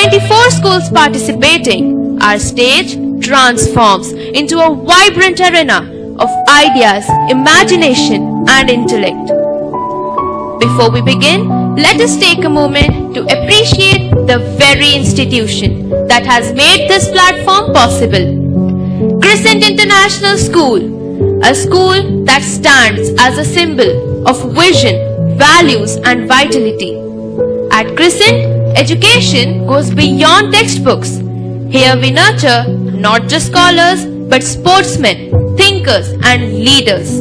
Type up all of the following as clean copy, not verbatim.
24 schools participating, our stage transforms into a vibrant arena of ideas, imagination, and intellect. Before we begin, let us take a moment to appreciate the very institution that has made this platform possible. Crescent International School, a school that stands as a symbol of vision, values, and vitality. At Crescent, education goes beyond textbooks. Here we nurture not just scholars but sportsmen, thinkers, and leaders.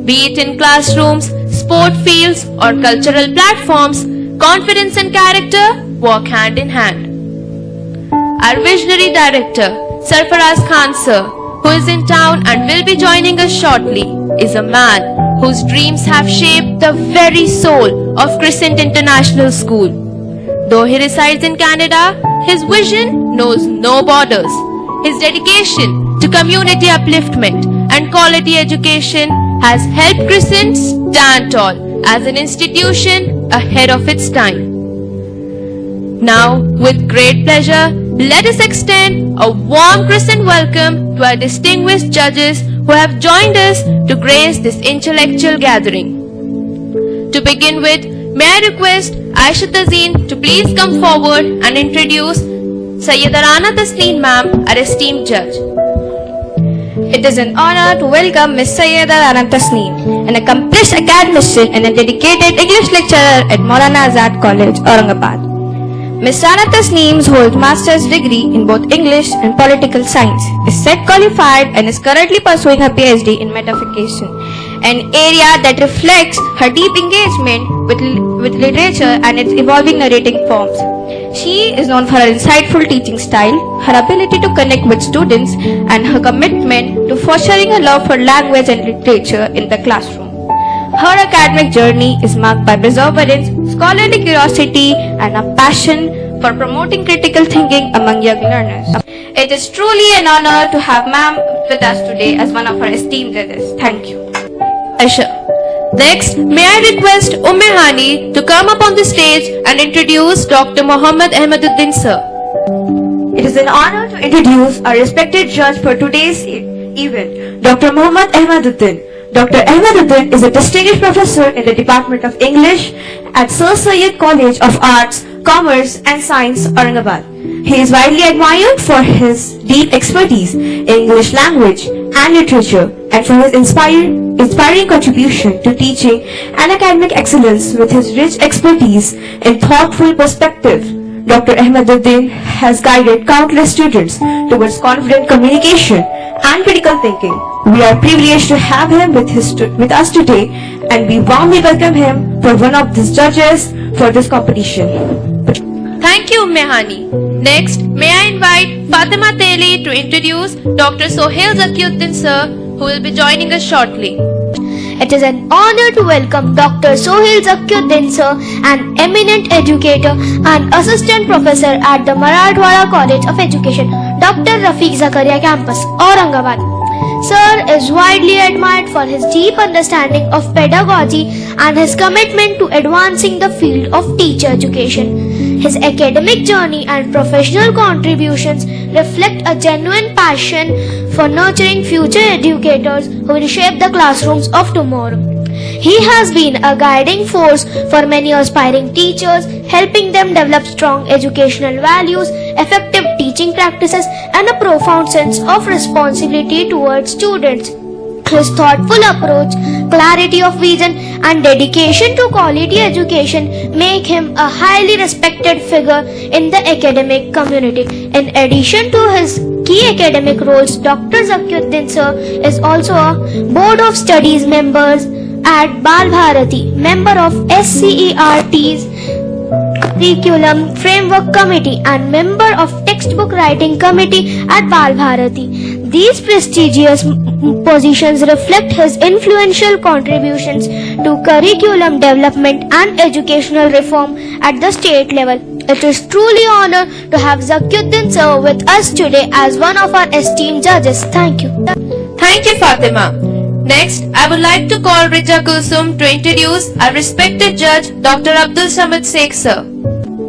Be it in classrooms, sport fields, or cultural platforms, confidence and character walk hand in hand. Our visionary director, Sarfaraz Khan sir, who is in town and will be joining us shortly, is a man whose dreams have shaped the very soul of Crescent International School. Though he resides in Canada, his vision knows no borders. His dedication to community upliftment and quality education has helped Crescent stand tall as an institution ahead of its time. Now, with great pleasure, let us extend a warm Crescent welcome to our distinguished judges who have joined us to grace this intellectual gathering. To begin with, may I request Aisha Tazeen to please come forward and introduce Sayyida Rana Tasneem ma'am, our esteemed judge. It is an honor to welcome Miss Sayyida Rana Tasneem, an accomplished academician and a dedicated English lecturer at Maulana Azad College, Aurangabad. Miss Rana Tasneem holds master's degree in both English and political science, is set qualified and is currently pursuing her PhD in metaphysication, an area that reflects her deep engagement with literature and its evolving narrating forms. She is known for her insightful teaching style, her ability to connect with students, and her commitment to fostering a love for language and literature in the classroom. Her academic journey is marked by perseverance, scholarly curiosity, and a passion for promoting critical thinking among young learners. It is truly an honor to have ma'am with us today as one of our esteemed judges. Thank you. Aisha. Next, may I request Hani to come up on the stage and introduce Dr. Muhammad Ahmaduddin sir. It is an honor to introduce our respected judge for today's event, Dr. Muhammad Ahmaduddin. Dr. Ahmaduddin is a distinguished professor in the Department of English at Sir Syed College of Arts, Commerce and Science, Aurangabad. He is widely admired for his deep expertise in English language and literature and for his inspiring contribution to teaching and academic excellence with his rich expertise in thoughtful perspective. Dr. Ahmaduddin has guided countless students towards confident communication and critical thinking. We are privileged to have him with us today, and we warmly welcome him for one of these judges for this competition. Thank you, Hani. Next, may I invite Fatima Teli to introduce Dr. Sohail Zakiuddin sir, who will be joining us shortly. It is an honor to welcome Dr. Sohail Zakiuddin sir, an eminent educator and assistant professor at the Marathwada College of Education, Dr. Rafiq Zakaria Campus, Aurangabad. Sir is widely admired for his deep understanding of pedagogy and his commitment to advancing the field of teacher education. His academic journey and professional contributions reflect a genuine passion for nurturing future educators who will shape the classrooms of tomorrow. He has been a guiding force for many aspiring teachers, helping them develop strong educational values, effective teaching practices, and a profound sense of responsibility towards students. His thoughtful approach, clarity of vision, and dedication to quality education make him a highly respected figure in the academic community. In addition to his key academic roles, Dr. Zakiuddin sir is also a Board of Studies member at Bal Bharati, member of SCERT's Curriculum Framework Committee, and member of Textbook Writing Committee at Bal Bharati. These prestigious positions reflect his influential contributions to curriculum development and educational reform at the state level. It is truly an honor to have Zakiuddin sir with us today as one of our esteemed judges. Thank you. Thank you, Fatima. Next, I would like to call Rija Kulsum to introduce our respected judge, Dr. Abdul Samad Sheikh sir.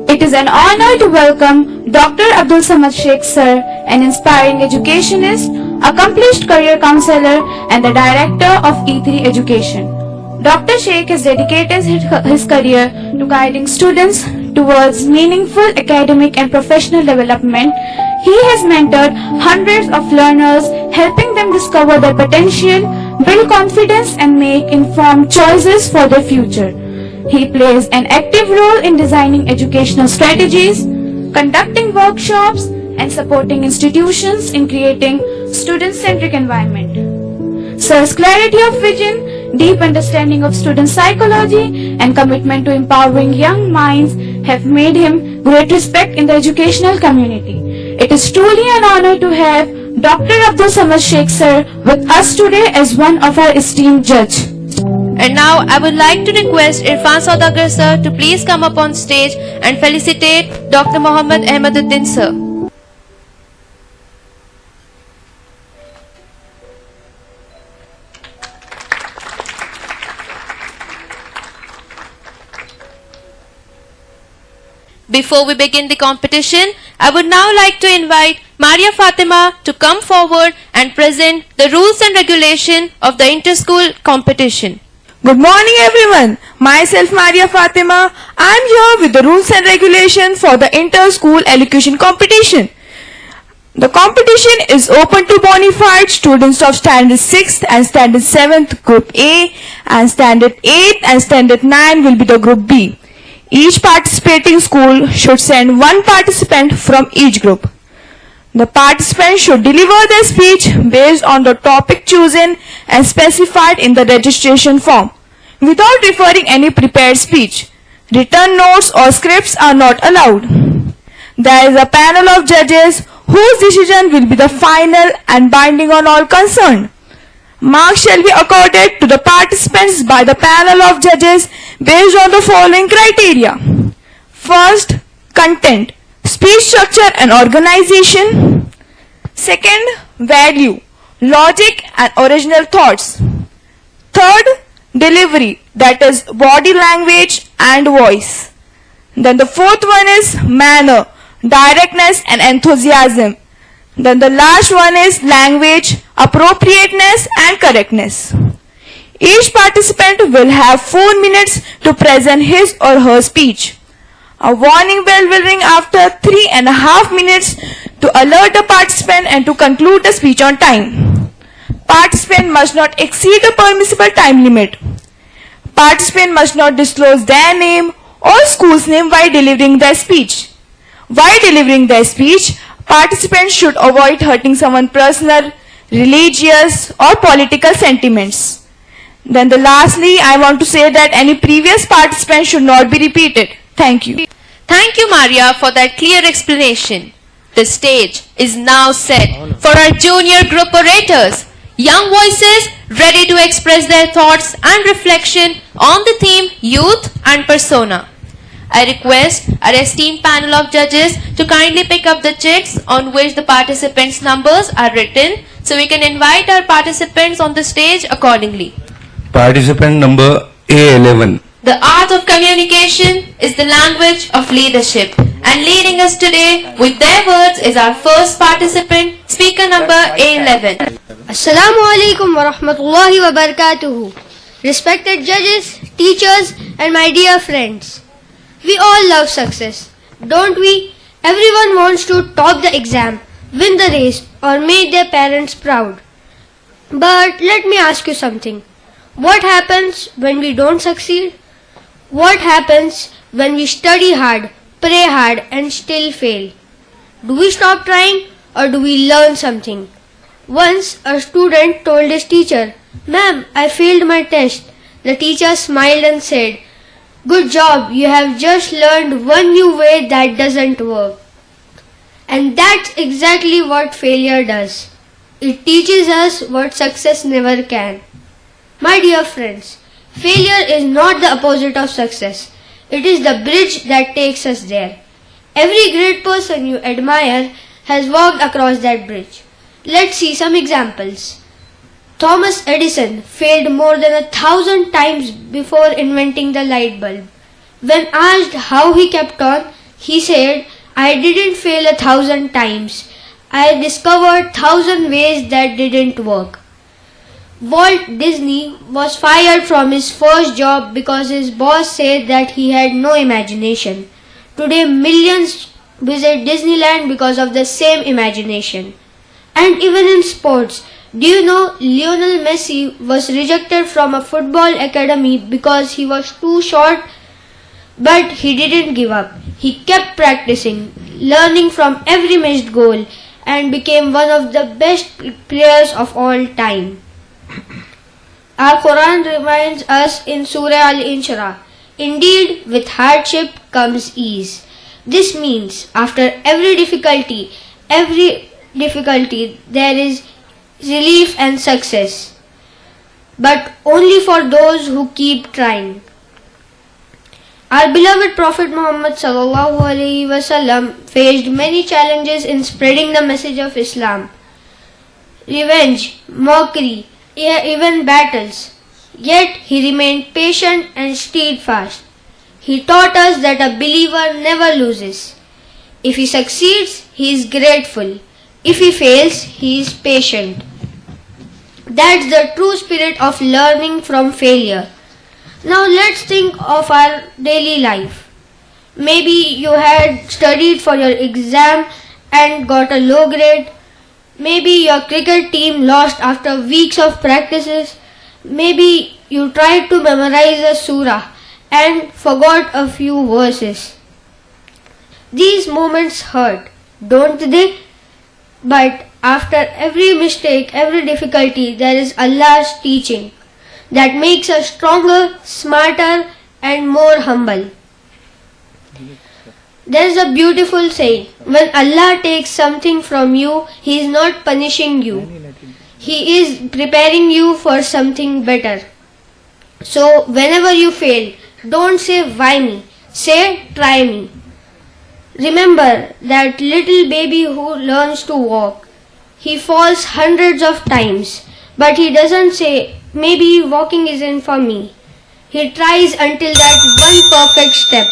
It is an honor to welcome Dr. Abdul Samad Sheikh Sir, an inspiring educationist, accomplished career counselor and the director of E3 Education. Dr. Sheikh has dedicated his career to guiding students towards meaningful academic and professional development. He has mentored hundreds of learners, helping them discover their potential, build confidence and make informed choices for their future. He plays an active role in designing educational strategies, conducting workshops, and supporting institutions in creating student-centric environment. Sir's clarity of vision, deep understanding of student psychology, and commitment to empowering young minds have made him great respect in the educational community. It is truly an honor to have Dr. Abdul Samad Sheikh Sir with us today as one of our esteemed judge. And now I would like to request Irfan Saudagar sir to please come up on stage and felicitate Dr. Muhammad Ahmaduddin sir. Before we begin the competition, I would now like to invite Maria Fatima to come forward and present the rules and regulation of the Inter School competition. Good morning everyone. Myself Maria Fatima. I am here with the rules and regulations for the Inter School Elocution Competition. The competition is open to bona fide students of Standard 6th and Standard 7th Group A, and Standard 8th and Standard 9 will be the Group B. Each participating school should send one participant from each group. The participant should deliver their speech based on the topic chosen and specified in the registration form, without referring any prepared speech. Written notes or scripts are not allowed. There is a panel of judges whose decision will be the final and binding on all concerned. Marks shall be accorded to the participants by the panel of judges based on the following criteria. First, content, speech structure and organization. Second, value, logic and original thoughts. Third, delivery, that is body language and voice. Then the fourth one is manner, directness and enthusiasm. Then the last one is language, appropriateness and correctness. Each participant will have 4 minutes to present his or her speech. A warning bell will ring after 3.5 minutes to alert the participant and to conclude the speech on time. Participant must not exceed the permissible time limit. Participant must not disclose their name or school's name while delivering their speech. While delivering their speech, participants should avoid hurting someone's personal, religious or political sentiments. Then lastly, I want to say that any previous participant should not be repeated. Thank you. Thank you, Maria, for that clear explanation. The stage is now set for our junior group orators, young voices ready to express their thoughts and reflection on the theme Youth and Persona. I request our esteemed panel of judges to kindly pick up the chits on which the participants' numbers are written so we can invite our participants on the stage accordingly. Participant number A11. The art of communication is the language of leadership, and leading us today with their words is our first participant, speaker number A11. Assalamu alaikum wa rahmatullahi wa barakatuhu. Respected judges, teachers and my dear friends. We all love success, don't we? Everyone wants to top the exam, win the race or make their parents proud. But let me ask you something. What happens when we don't succeed? What happens when we study hard, pray hard and still fail? Do we stop trying or do we learn something? Once a student told his teacher, "Ma'am, I failed my test." The teacher smiled and said, "Good job, you have just learned one new way that doesn't work." And that's exactly what failure does. It teaches us what success never can. My dear friends, failure is not the opposite of success. It is the bridge that takes us there. Every great person you admire has walked across that bridge. Let's see some examples. Thomas Edison failed more than 1,000 times before inventing the light bulb. When asked how he kept on, He said, I didn't fail 1,000 times. I discovered 1,000 ways that didn't work. Walt Disney was fired from his first job because his boss said that he had no imagination. Today millions visit Disneyland because of the same imagination. And even in sports, do you know Lionel Messi was rejected from a football academy because he was too short? But he didn't give up. He kept practicing, learning from every missed goal, and became one of the best players of all time. Our Quran reminds us in Surah Al-Inshirah, indeed with hardship comes ease. This means after every difficulty there is relief and success, but only for those who keep trying. Our beloved Prophet Muhammad sallallahu alaihi wasallam faced many challenges in spreading the message of Islam. Revenge, mockery, even battles. Yet he remained patient and steadfast. He taught us that a believer never loses. If he succeeds, he is grateful. If he fails, he is patient. That's the true spirit of learning from failure. Now let's think of our daily life. Maybe you had studied for your exam and got a low grade. Maybe your cricket team lost after weeks of practices. Maybe you tried to memorize a surah and forgot a few verses. These moments hurt, don't they? But after every mistake, every difficulty, there is Allah's teaching that makes us stronger, smarter, and more humble. There is a beautiful saying, when Allah takes something from you, He is not punishing you. He is preparing you for something better. So whenever you fail, don't say why me, say try me. Remember that little baby who learns to walk. He falls hundreds of times, but he doesn't say, maybe walking isn't for me. He tries until that one perfect step.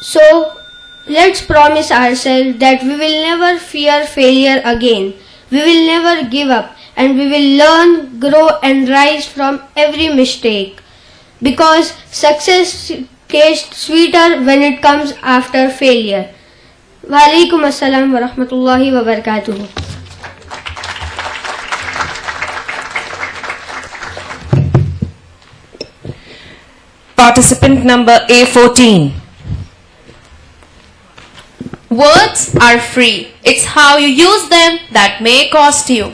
So, let's promise ourselves that we will never fear failure again. We will never give up, and we will learn, grow and rise from every mistake. Because success tastes sweeter when it comes after failure. Wa alaikum assalam wa rahmatullahi wa barakatuh. Participant number A14. Words are free. It's how you use them that may cost you.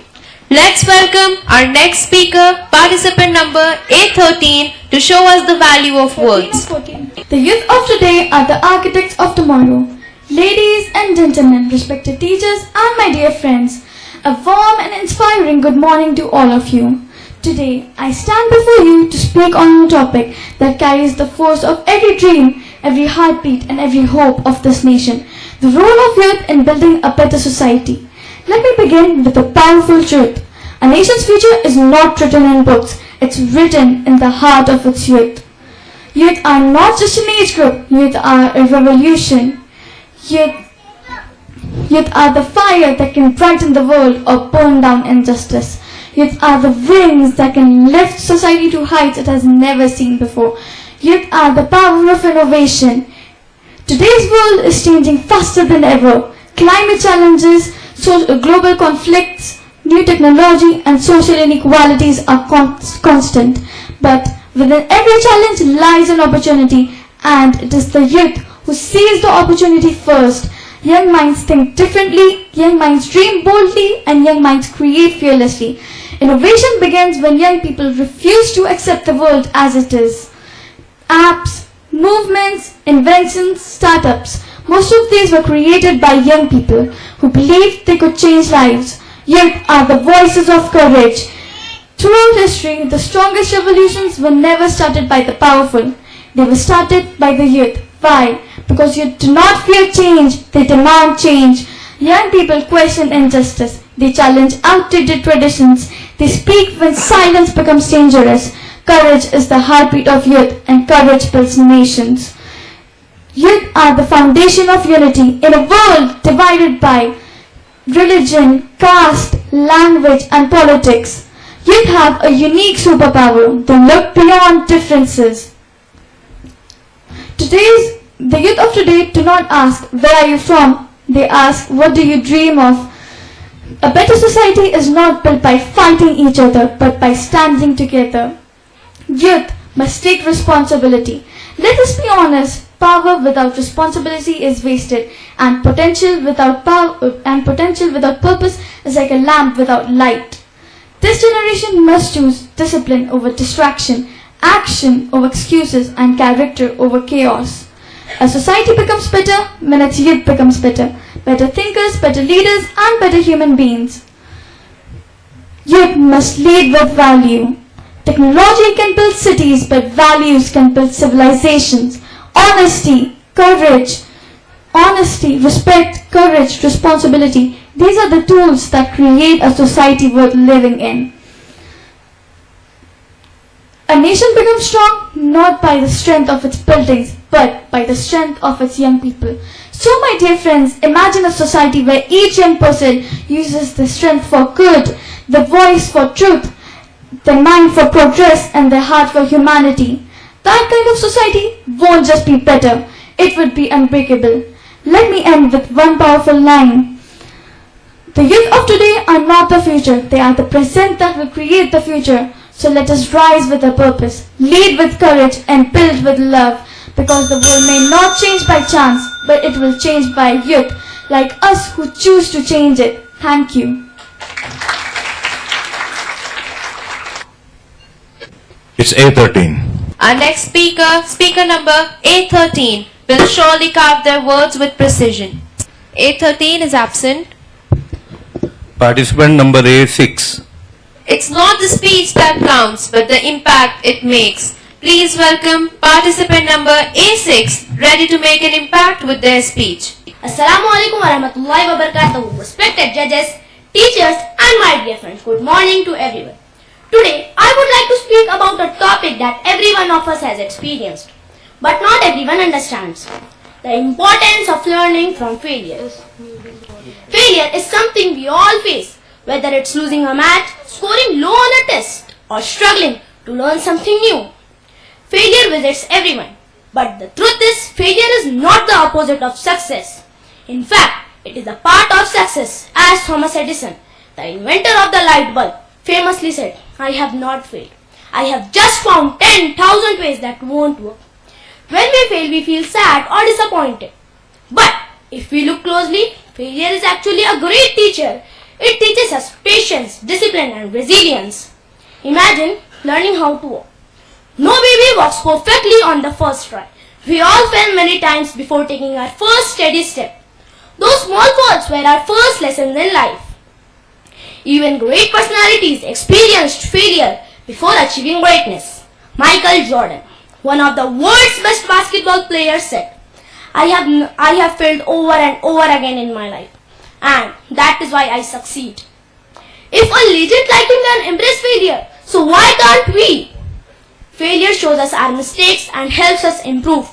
Let's welcome our next speaker, participant number A13, to show us the value of words. The youth of today are the architects of tomorrow. Ladies and gentlemen, respected teachers and my dear friends, a warm and inspiring good morning to all of you. Today, I stand before you to speak on a topic that carries the force of every dream, every heartbeat and every hope of this nation. The role of youth in building a better society. Let me begin with a powerful truth. A nation's future is not written in books, it's written in the heart of its youth. Youth are not just an age group, youth are a revolution. Youth are the fire that can brighten the world or burn down injustice. Youth are the wings that can lift society to heights it has never seen before. Youth are the power of innovation. Today's world is changing faster than ever. Climate challenges, global conflicts, new technology and social inequalities are constant. But within every challenge lies an opportunity, and it is the youth who seize the opportunity first. Young minds think differently, young minds dream boldly, and young minds create fearlessly. Innovation begins when young people refuse to accept the world as it is. Apps, movements, inventions, startups, most of these were created by young people who believed they could change lives. Youth are the voices of courage. Throughout history, the strongest revolutions were never started by the powerful. They were started by the youth. Why? Because youth do not fear change, they demand change. Young people question injustice. They challenge outdated traditions. They speak when silence becomes dangerous. Courage is the heartbeat of youth, and courage builds nations. Youth are the foundation of unity in a world divided by religion, caste, language and politics. Youth have a unique superpower. They look beyond differences. The youth of today do not ask, where are you from? They ask, what do you dream of? A better society is not built by fighting each other, but by standing together. Youth must take responsibility. Let us be honest, power without responsibility is wasted, and potential without purpose is like a lamp without light. This generation must choose discipline over distraction, action over excuses, and character over chaos. A society becomes better when its youth becomes better. Better thinkers, better leaders, and better human beings. Youth must lead with value. Technology can build cities, but values can build civilizations. Honesty, respect, courage, responsibility. These are the tools that create a society worth living in. A nation becomes strong not by the strength of its buildings, but by the strength of its young people. So my dear friends, imagine a society where each young person uses their strength for good, their voice for truth, their mind for progress, and their heart for humanity. That kind of society won't just be better, it would be unbreakable. Let me end with one powerful line. The youth of today are not the future, they are the present that will create the future. So let us rise with a purpose, lead with courage, and build with love. Because the world may not change by chance, but it will change by youth, like us who choose to change it. Thank you. It's A13. Our next speaker number A13, will surely carve their words with precision. A13 is absent. Participant number A6. It's not the speech that counts, but the impact it makes. Please welcome participant number A6, ready to make an impact with their speech. Assalamualaikum warahmatullahi wabarakatuh. Respected judges, teachers and my dear friends, good morning to everyone. Today, I would like to speak about a topic that every one of us has experienced, but not everyone understands. The importance of learning from failures. Failure is something we all face, whether it's losing a match, scoring low on a test, or struggling to learn something new. Failure visits everyone, but the truth is, failure is not the opposite of success. In fact, it is a part of success, as Thomas Edison, the inventor of the light bulb, famously said, "I have not failed. I have just found 10,000 ways that won't work." When we fail, we feel sad or disappointed. But if we look closely, failure is actually a great teacher. It teaches us patience, discipline and resilience. Imagine learning how to walk. No baby walks perfectly on the first try. We all fell many times before taking our first steady step. Those small falls were our first lessons in life. Even great personalities experienced failure before achieving greatness. Michael Jordan, one of the world's best basketball players, said, I have failed over and over again in my life, and that is why I succeed." If a legend like him can embrace failure, so why can't we? Failure shows us our mistakes and helps us improve.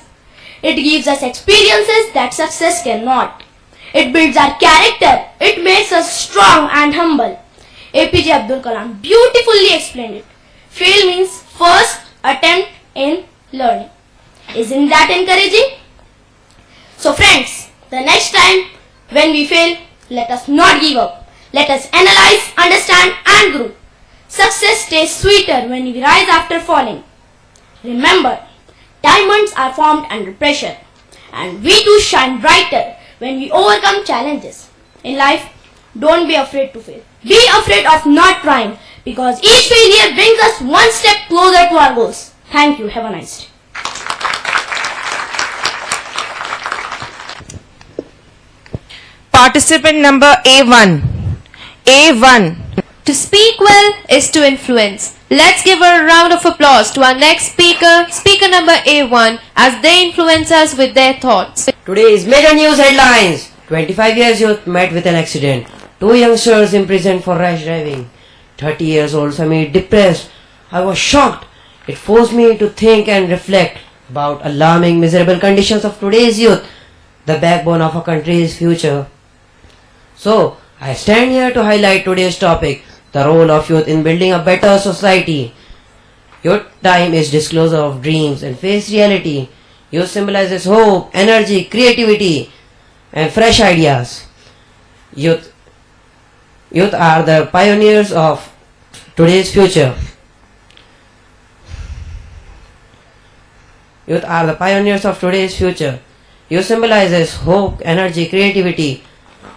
It gives us experiences that success cannot. It builds our character. It makes us strong and humble. APJ Abdul Kalam beautifully explained it. Fail means first attempt in learning. Isn't that encouraging? So friends, the next time when we fail, let us not give up. Let us analyze, understand and grow. Success stays sweeter when we rise after falling. Remember, diamonds are formed under pressure, and we too shine brighter when we overcome challenges. In life, don't be afraid to fail. Be afraid of not trying, because each failure brings us one step closer to our goals. Thank you. Have a nice day. Participant number A1. A1. To speak well is to influence. Let's give a round of applause to our next speaker number A1, as they influence us with their thoughts. Today's major news headlines. 25 years youth met with an accident. 2 youngsters imprisoned for rash driving. 30 years old family depressed. I was shocked. It forced me to think and reflect. about alarming, miserable conditions of today's youth, the backbone of a country's future. So, I stand here to highlight today's topic, the role of youth in building a better society. Youth time is disclosure of dreams and face reality. Youth symbolizes hope, energy, creativity, and fresh ideas. Youth are the pioneers of today's future. Youth are the pioneers of today's future. Youth symbolizes hope, energy, creativity,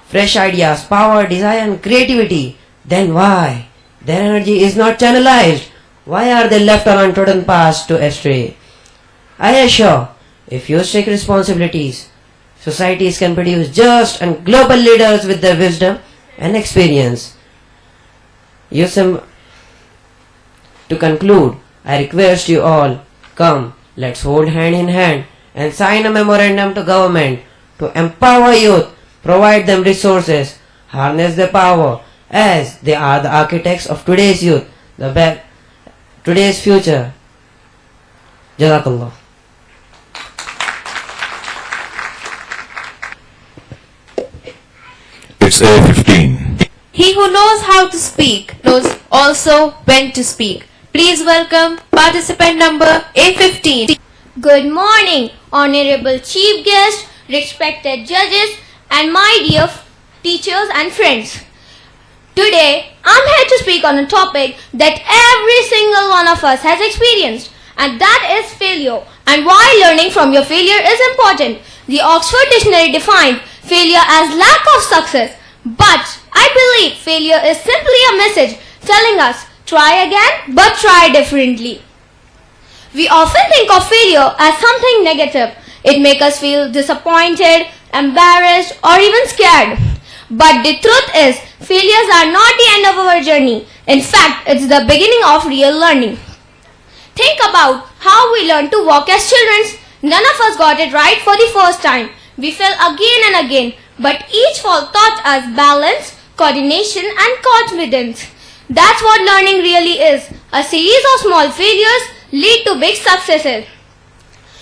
fresh ideas, power, desire, and creativity. Then why? Their energy is not channelized. Why are they left on untrodden paths to astray? I assure, if youth take responsibilities, societies can produce just and global leaders with their wisdom and experience. To conclude, I request you all, come, let's hold hand in hand and sign a memorandum to government to empower youth, provide them resources, harness their power, as they are the architects of today's youth, today's future. Jazakallah. It's A15. He who knows how to speak knows also when to speak. Please welcome participant number A15. Good morning, honorable chief guest, respected judges, and my dear teachers and friends. Today, I'm here to speak on a topic that every single one of us has experienced, and that is failure, and why learning from your failure is important. The Oxford Dictionary defines failure as lack of success, but I believe failure is simply a message telling us try again, but try differently. We often think of failure as something negative. It makes us feel disappointed, embarrassed, or even scared. But the truth is, failures are not the end of our journey. In fact, it's the beginning of real learning. Think about how we learn to walk as children. None of us got it right for the first time. We fell again and again, but each fall taught us balance, coordination, and confidence. That's what learning really is. A series of small failures lead to big successes.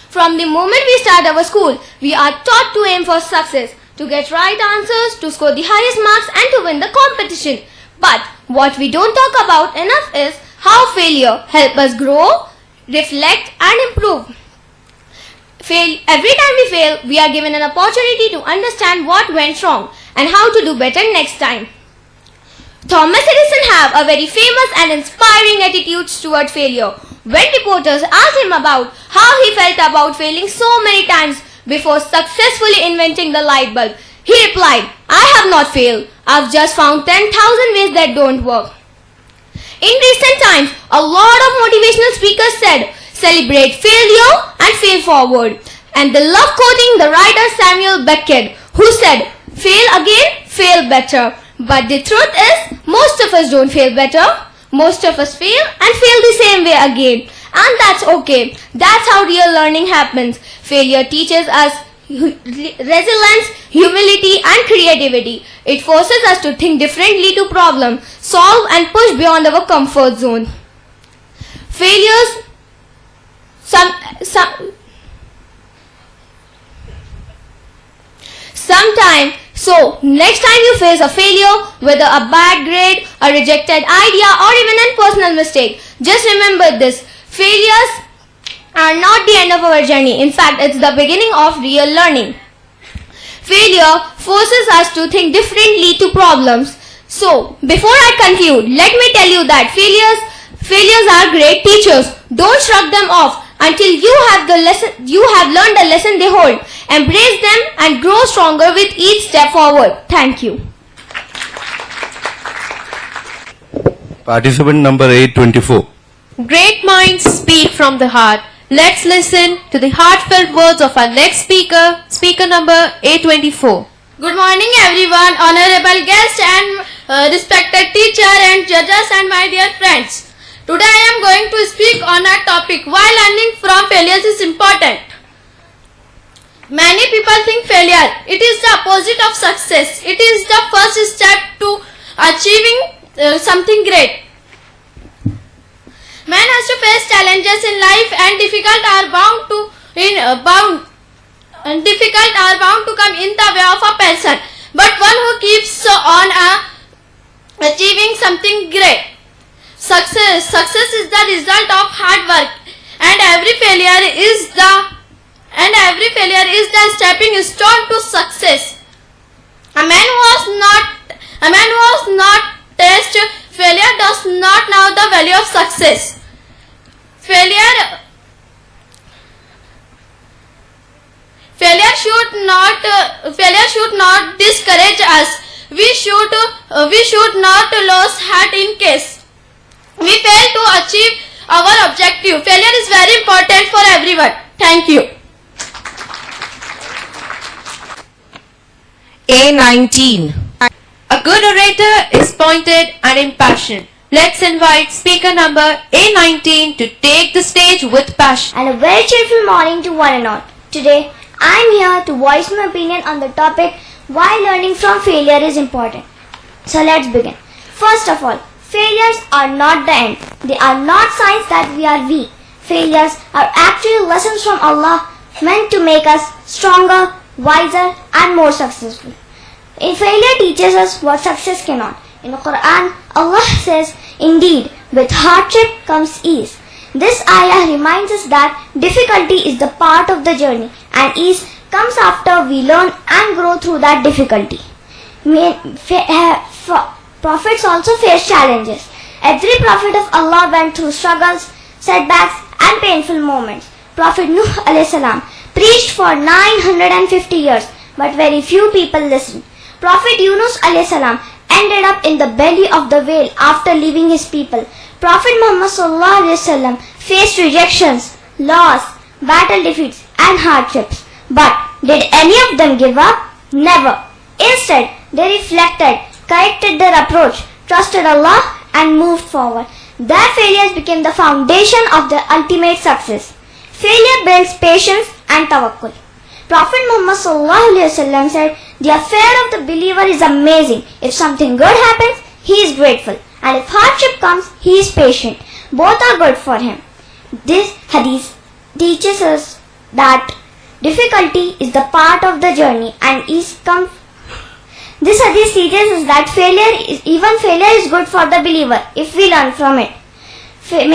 From the moment we start our school, we are taught to aim for success, to get right answers, to score the highest marks, and to win the competition. But what we don't talk about enough is how failure helps us grow, reflect, and improve. Every time we fail, we are given an opportunity to understand what went wrong and how to do better next time. Thomas Edison had a very famous and inspiring attitude toward failure. When reporters asked him about how he felt about failing so many times before successfully inventing the light bulb, he replied, "I have not failed. I've just found 10,000 ways that don't work." In recent times, a lot of motivational speakers said, celebrate failure and fail forward. And they love quoting the writer Samuel Beckett, who said, fail again, fail better. But the truth is, most of us don't fail better. Most of us fail and fail the same way again. And that's okay. That's how real learning happens. Failure teaches us resilience, humility, and creativity. It forces us to think differently to problem, solve, and push beyond our comfort zone. Failures So, next time you face a failure, whether a bad grade, a rejected idea, or even a personal mistake, just remember this. Failures are not the end of our journey. In fact, it's the beginning of real learning. Failure forces us to think differently to problems. So, before I conclude, let me tell you that failures are great teachers. Don't shrug them off until you have learned the lesson they hold. Embrace them and grow stronger with each step forward. Thank you. Participant number 824. Great minds speak from the heart. Let's listen to the heartfelt words of our next speaker, speaker number 824. Good morning everyone, honorable guests and respected teacher and judges and my dear friends. Today I am going to speak on a topic why learning from failures is important. Many people think failure, it is the opposite of success. It is the first step to achieving something great. Man has to face challenges in life and difficult are bound to difficult are bound to come in the way of a person, but one who keeps on achieving something great. Success is the result of hard work, and every failure is the stepping stone to success. A man who has not tasted failure does not know the value of success. Failure should not discourage us. We should not lose heart in case we fail to achieve our objective. Failure is very important for everyone. Thank you. A19. A good orator is pointed and impassioned. Let's invite speaker number A19 to take the stage with passion. And a very cheerful morning to one and all. Today, I am here to voice my opinion on the topic why learning from failure is important. So let's begin. First of all, failures are not the end. They are not signs that we are weak. Failures are actually lessons from Allah meant to make us stronger, wiser and more successful. Failure teaches us what success cannot. In the Quran, Allah says, "Indeed, with hardship comes ease." This ayah reminds us that difficulty is the part of the journey and ease comes after we learn and grow through that difficulty. Prophets also face challenges. Every prophet of Allah went through struggles, setbacks and painful moments. Prophet Nuh alayhi salam preached for 950 years, but very few people listened. Prophet Yunus alayhi salam ended up in the belly of the whale after leaving his people. Prophet Muhammad sallallahu alaihi wasallam faced rejections, loss, battle defeats and hardships. But did any of them give up? Never. Instead, they reflected, corrected their approach, trusted Allah and moved forward. Their failures became the foundation of their ultimate success. Failure builds patience and tawakkul. Prophet Muhammad sallallahu alaihi wasallam said, "The affair of the believer is amazing. If something good happens, he is grateful. And if hardship comes, he is patient. Both are good for him." This hadith teaches us that difficulty is the part of the journey and This hadith teaches us that failure is good for the believer if we learn from it.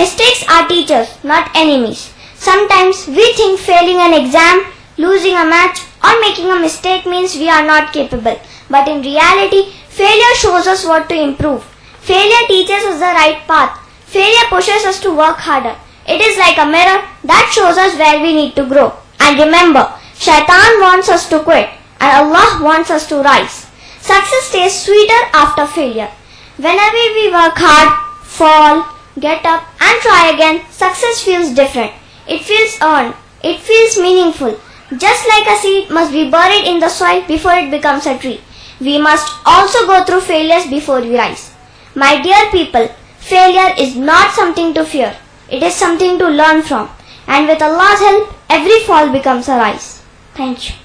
Mistakes are teachers, not enemies. Sometimes we think failing an exam, losing a match or making a mistake means we are not capable. But in reality, failure shows us what to improve. Failure teaches us the right path. Failure pushes us to work harder. It is like a mirror that shows us where we need to grow. And remember, Shaitan wants us to quit and Allah wants us to rise. Success tastes sweeter after failure. Whenever we work hard, fall, get up and try again, success feels different. It feels earned. It feels meaningful. Just like a seed must be buried in the soil before it becomes a tree, we must also go through failures before we rise. My dear people, failure is not something to fear. It is something to learn from. And with Allah's help, every fall becomes a rise. Thank you.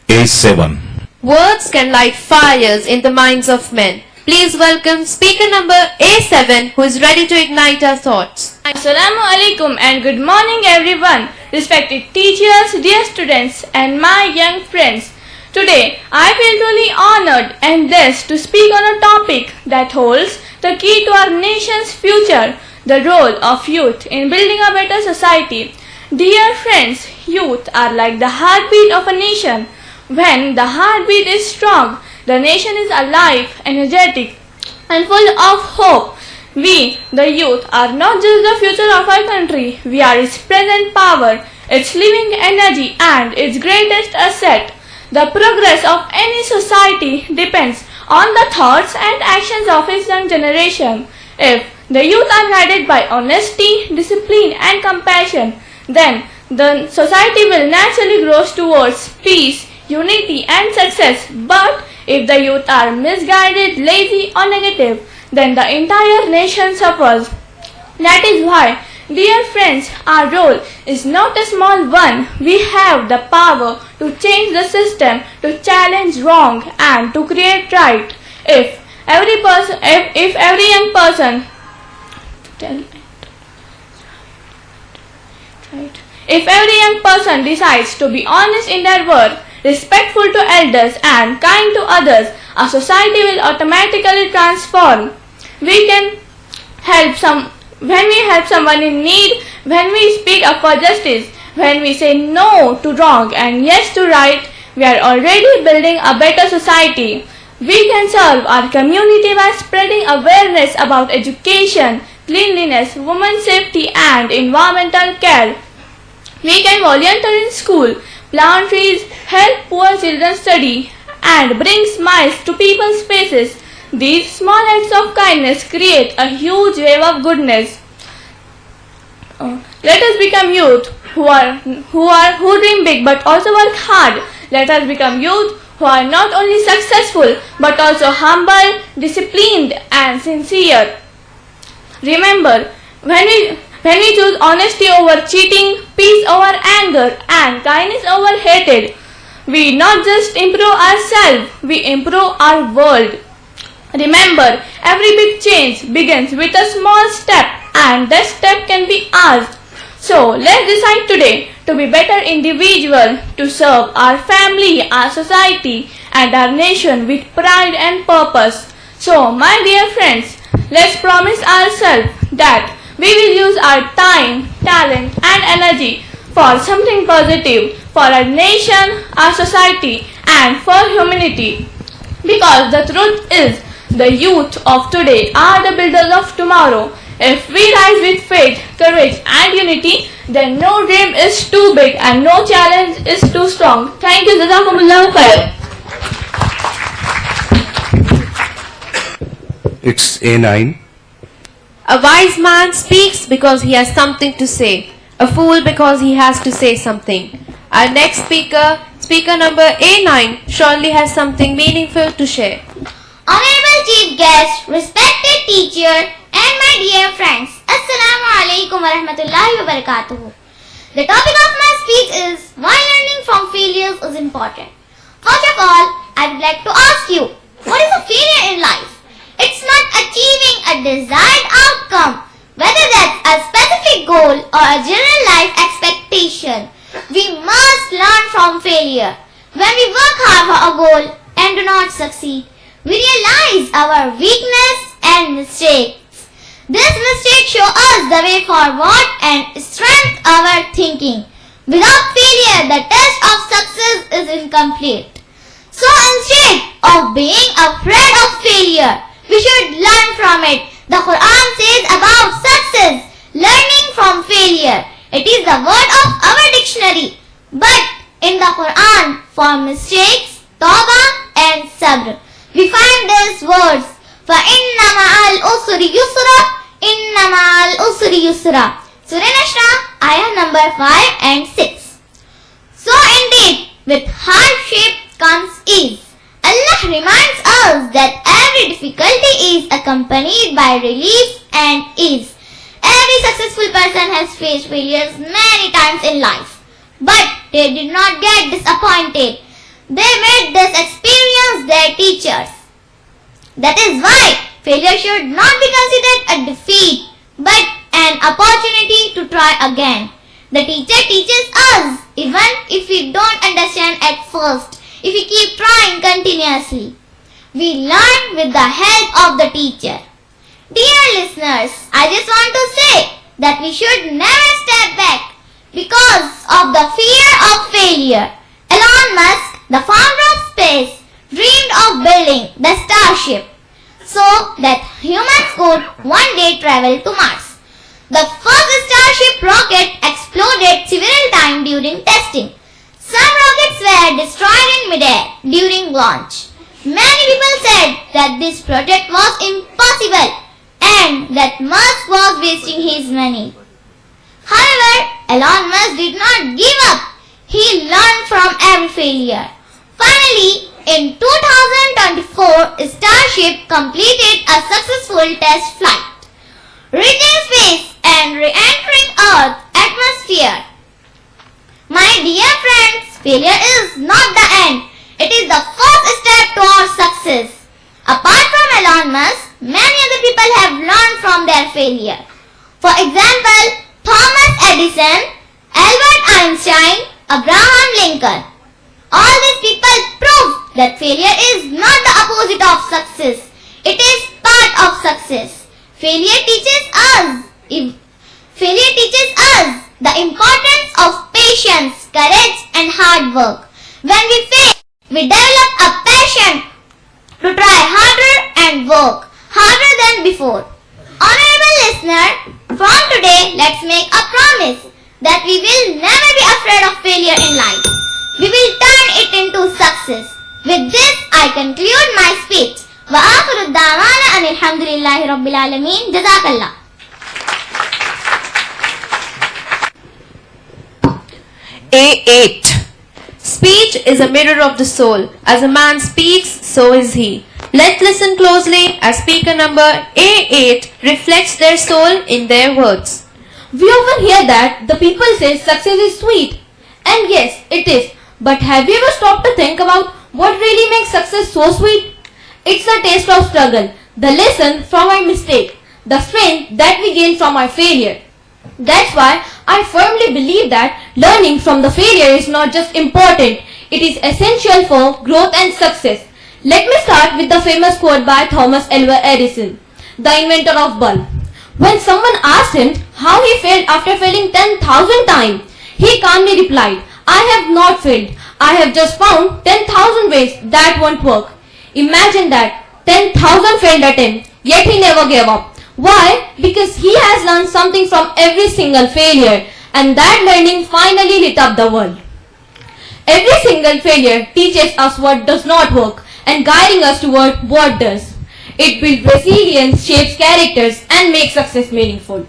A7. Words can light fires in the minds of men. Please welcome speaker number A7 who is ready to ignite our thoughts. Assalamu alaikum and good morning everyone, respected teachers, dear students and my young friends. Today I feel truly honored and blessed to speak on a topic that holds the key to our nation's future, the role of youth in building a better society. Dear friends, youth are like the heartbeat of a nation. When the heartbeat is strong, the nation is alive, energetic and full of hope. We, the youth, are not just the future of our country. We are its present power, its living energy and its greatest asset. The progress of any society depends on the thoughts and actions of its young generation. If the youth are guided by honesty, discipline and compassion, then the society will naturally grow towards peace, unity and success. But if the youth are misguided, lazy or negative, then the entire nation suffers. That is why, dear friends, our role is not a small one. We have the power to change the system, to challenge wrong and to create right. If every young person If every young person decides to be honest in their work, respectful to elders and kind to others, our society will automatically transform. When we help someone in need, when we speak up for justice, when we say no to wrong and yes to right, we are already building a better society. We can serve our community by spreading awareness about education, cleanliness, women's safety and environmental care. We can volunteer in school, plant trees, help poor children study, and bring smiles to people's faces. These small acts of kindness create a huge wave of goodness. Let us become youth who dream big but also work hard. Let us become youth who are not only successful but also humble, disciplined, and sincere. Remember, when we choose honesty over cheating, peace over anger, and kindness over hatred, we not just improve ourselves, we improve our world. Remember, every big change begins with a small step, and that step can be ours. So, let's decide today to be better individuals, to serve our family, our society, and our nation with pride and purpose. So, my dear friends, let's promise ourselves that we will use our time, talent, and energy for something positive, for our nation, our society, and for humanity. Because the truth is, the youth of today are the builders of tomorrow. If we rise with faith, courage, and unity, then no dream is too big and no challenge is too strong. Thank you, Jazakumullahu khair. It's A9. A wise man speaks because he has something to say. A fool because he has to say something. Our next speaker, speaker number A9, surely has something meaningful to share. Honorable Chief Guest, respected teacher, and my dear friends, Assalamu alaikum wa rahmatullahi wa barakatuhu. The topic of my speech is why learning from failures is important. First of all, I would like to ask you, what is a failure in life? It's not achieving a desired outcome, whether that's a specific goal or a general life expectation. We must learn from failure. When we work hard for a goal and do not succeed, we realize our weakness and mistakes. This mistake show us the way forward and strengthen our thinking. Without failure, the test of success is incomplete. So instead of being afraid of failure, we should learn from it. The Quran says about success, learning from failure. It is the word of our dictionary. But in the Quran, for mistakes, tawbah and sabr, we find these words, فَإِنَّ مَعَ الْأُسْرِ يُسْرًا إِنَّ مَعَ الْأُسْرِ يُسْرًا. Surah Nasra, ayah number 5 and 6. So indeed, with hardship comes ease. Allah reminds us that every difficulty is accompanied by relief and ease. Every successful person has faced failures many times in life, but they did not get disappointed. They made this experience their teachers. That is why failure should not be considered a defeat, but an opportunity to try again. The teacher teaches us even if we don't understand at first. If we keep trying continuously, we learn with the help of the teacher. Dear listeners, I just want to say that we should never step back because of the fear of failure. Elon Musk, the founder of space, dreamed of building the Starship so that humans could one day travel to Mars. The first Starship rocket exploded several times during testing. Some rockets were destroyed in midair during launch. Many people said that this project was impossible and that Musk was wasting his money. However, Elon Musk did not give up. He learned from every failure. Finally, in 2024, Starship completed a successful test flight, reaching space and re-entering Earth's atmosphere. My dear friends, failure is not the end. It is the first step towards success. Apart many other people have learned from their failure. For example, Thomas Edison, Albert Einstein, Abraham Lincoln. All these people proved that failure is not the opposite of success. It is part of success. Failure teaches us the importance of patience, courage and hard work. When we fail, we develop a passion to try harder and work harder than before. Honorable listener, from today let's make a promise that we will never be afraid of failure in life. We will turn it into success. With this, I conclude my speech. Wa akhiru da'wana anil hamdulillahi rabbil alamin. Jazakallah. A8. Speech is a mirror of the soul. As a man speaks, so is he. Let's listen closely as speaker number A8 reflects their soul in their words. We often hear that the people say success is sweet. And yes, it is. But have you ever stopped to think about what really makes success so sweet? It's the taste of struggle, the lesson from our mistake, the strength that we gain from our failure. That's why I firmly believe that learning from the failure is not just important, it is essential for growth and success. Let me start with the famous quote by Thomas Alva Edison, the inventor of bulb. When someone asked him how he failed after failing 10,000 times, he calmly replied, I have not failed. I have just found 10,000 ways that won't work. Imagine that, 10,000 failed attempts, yet he never gave up. Why? Because he has learned something from every single failure, and that learning finally lit up the world. Every single failure teaches us what does not work and guiding us toward what does. It builds resilience, shapes characters, and makes success meaningful.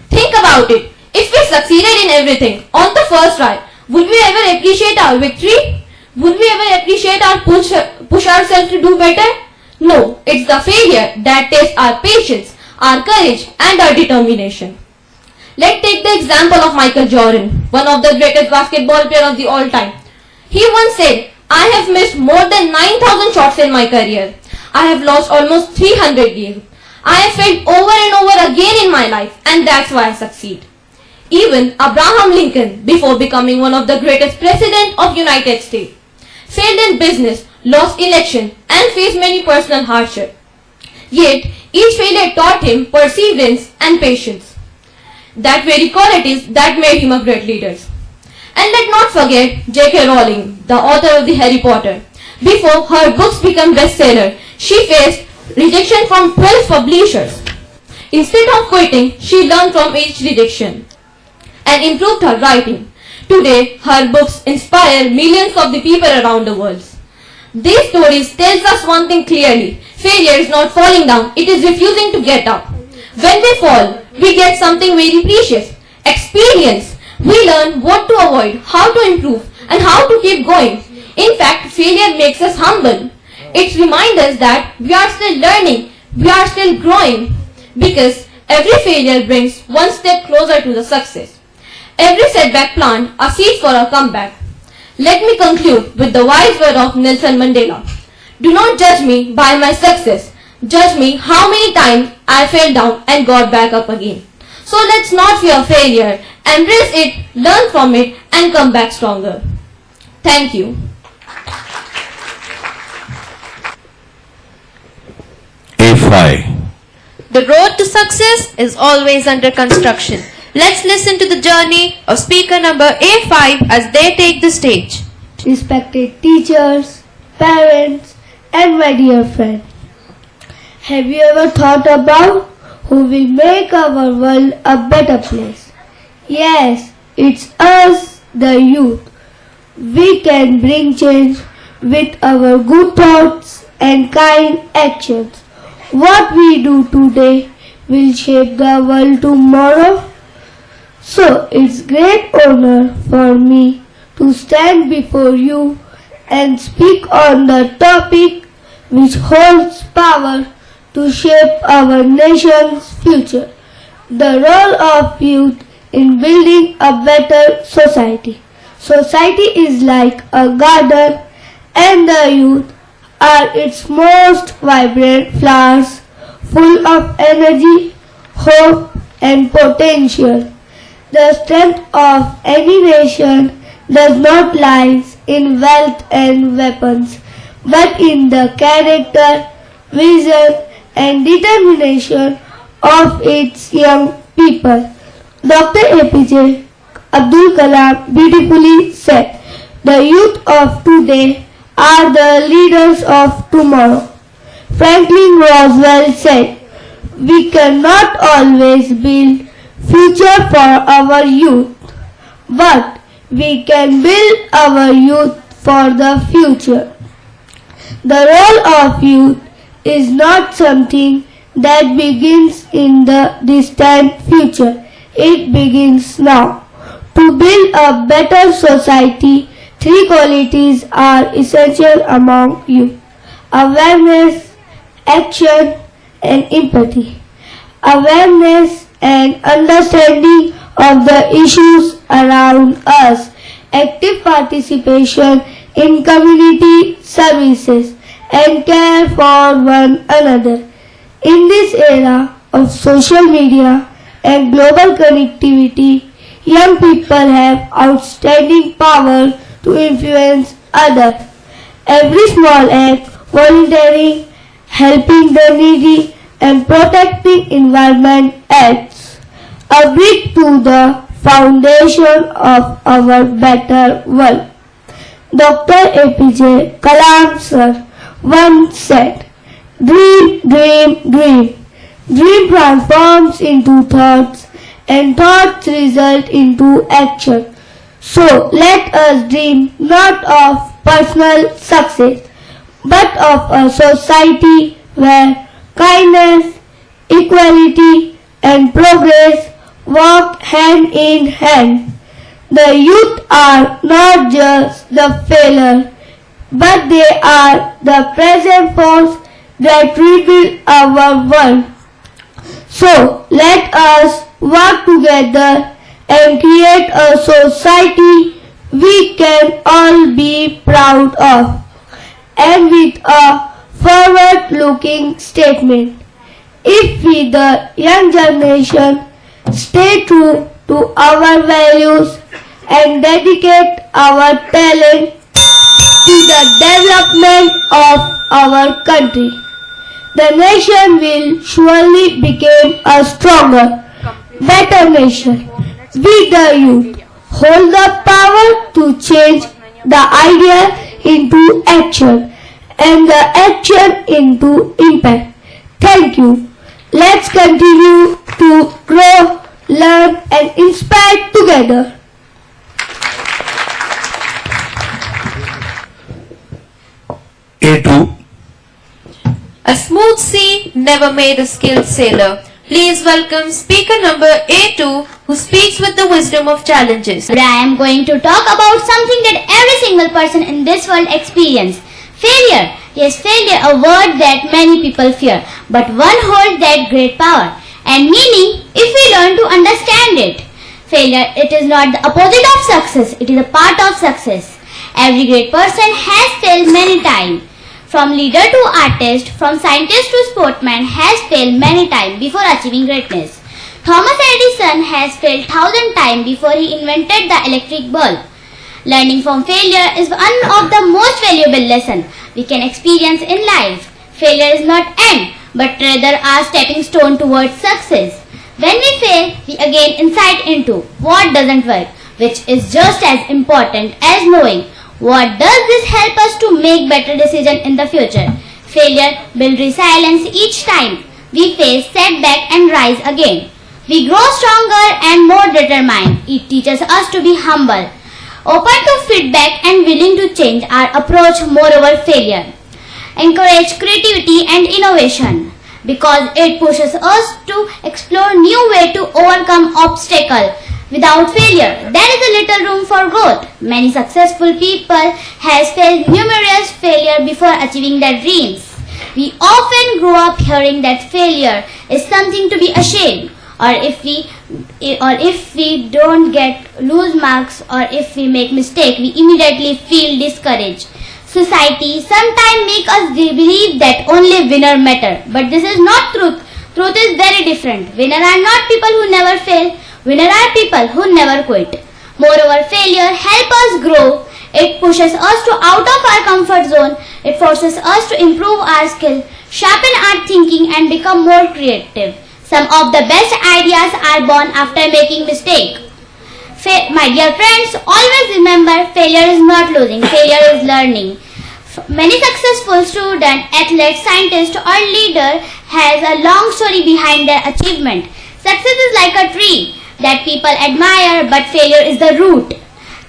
Think about it. If we succeeded in everything on the first try, would we ever appreciate our victory? Would we ever appreciate our push ourselves to do better? No, it's the failure that tests our patience, our courage and our determination. Let's take the example of Michael Jordan, one of the greatest basketball players of the all time. He once said, I have missed more than 9,000 shots in my career. I have lost almost 300 games. I have failed over and over again in my life, and that's why I succeed. Even Abraham Lincoln, before becoming one of the greatest presidents of United States, failed in business, lost election, and faced many personal hardships. Yet, each failure taught him perseverance and patience. That very qualities that made him a great leader. And let's not forget J.K. Rowling, the author of the Harry Potter. Before her books became bestseller, she faced rejection from 12 publishers. Instead of quitting, she learned from each rejection and improved her writing. Today, her books inspire millions of the people around the world. These stories tell us one thing clearly. Failure is not falling down, it is refusing to get up. When we fall, we get something very precious. Experience. We learn what to avoid, how to improve, and how to keep going. In fact, failure makes us humble. It reminds us that we are still learning, we are still growing, because every failure brings one step closer to the success. Every setback plants a seed for a comeback. Let me conclude with the wise word of Nelson Mandela. Do not judge me by my success. Judge me how many times I fell down and got back up again. So let's not fear failure. Embrace it, learn from it, and come back stronger. Thank you. A5. The road to success is always under construction. Let's listen to the journey of speaker number A5 as they take the stage. Respected teachers, parents, and my dear friend, have you ever thought about who will make our world a better place? Yes, it's us, the youth. We can bring change with our good thoughts and kind actions. What we do today will shape the world tomorrow. So it's great honor for me to stand before you and speak on the topic which holds power to shape our nation's future, the role of youth in building a better society. Society is like a garden and the youth are its most vibrant flowers full of energy, hope and potential. The strength of any nation does not lie in wealth and weapons, but in the character, vision and determination of its young people. Dr. APJ Abdul Kalam beautifully said, "The youth of today are the leaders of tomorrow." Franklin Roosevelt said, "We cannot always build future for our youth, but we can build our youth for the future." The role of youth is not something that begins in the distant future. It begins now. To build a better society, 3 qualities are essential among youth: awareness, action, and empathy. Awareness and understanding of the issues around us, active participation in community services, and care for one another. In this era of social media and global connectivity, young people have outstanding power to influence others. Every small act, volunteering, helping the needy, and protecting environment adds a brick to the foundation of our better world. Dr. APJ Kalam sir once said, "Dream, dream, dream. Dream transforms into thoughts, and thoughts result into action. So let us dream not of personal success, but of a society where kindness, equality, and progress walk hand in hand." The youth are not just the failure, but they are the present force that rebuild our world. So let us work together and create a society we can all be proud of. And with a forward-looking statement, if we, the young generation, stay true to our values and dedicate our talent to the development of our country, the nation will surely become a stronger, better nation. We the youth hold the power to change the idea into action and the action into impact. Thank you. Let's continue to grow, learn and inspire together. A2. A smooth sea never made a skilled sailor. Please welcome speaker number A2, who speaks with the wisdom of challenges. Today I am going to talk about something that every single person in this world experiences. Failure. Yes, failure, a word that many people fear, but one holds that great power and meaning if we learn to understand it. Failure, it is not the opposite of success, it is a part of success. Every great person has failed many times. From leader to artist, from scientist to sportsman has failed many times before achieving greatness. Thomas Edison has failed 1,000 times before he invented the electric bulb. Learning from failure is one of the most valuable lessons we can experience in life. Failure is not end, but rather a stepping stone towards success. When we fail, we gain insight into what doesn't work, which is just as important as knowing what does this help us to make better decisions in the future. Failure builds resilience each time we face setback and rise again. We grow stronger and more determined. It teaches us to be humble, open to feedback and willing to change our approach. Moreover, failure encourages creativity and innovation because it pushes us to explore new ways to overcome obstacles. Without failure, there is a little room for growth. Many successful people have faced numerous failures before achieving their dreams. We often grow up hearing that failure is something to be ashamed, or if we don't get lose marks, or if we make mistake, we immediately feel discouraged. Society sometimes make us believe that only winner matter, but this is not truth. Truth is very different. Winner are not people who never fail. Winner are people who never quit. Moreover, failure helps us grow. It pushes us to out of our comfort zone. It forces us to improve our skill, sharpen our thinking and become more creative. Some of the best ideas are born after making mistake. My dear friends, always remember failure is not losing, failure is learning. Many successful students, athletes, scientists or leaders has a long story behind their achievement. Success is like a tree that people admire, but failure is the root.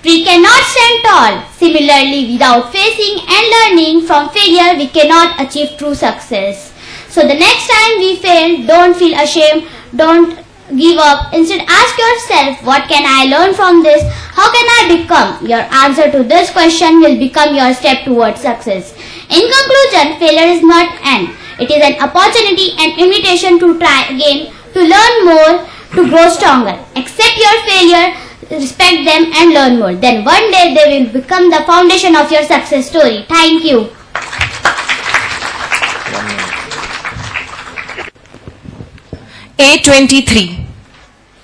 Tree cannot stand tall. Similarly, without facing and learning from failure, we cannot achieve true success. So the next time we fail, don't feel ashamed, don't give up. Instead, ask yourself, what can I learn from this? How can I become? Your answer to this question will become your step towards success. In conclusion, failure is not an end. It is an opportunity and invitation to try again, to learn more, to grow stronger. Accept your failure, respect them and learn more. Then one day they will become the foundation of your success story. Thank you. A23.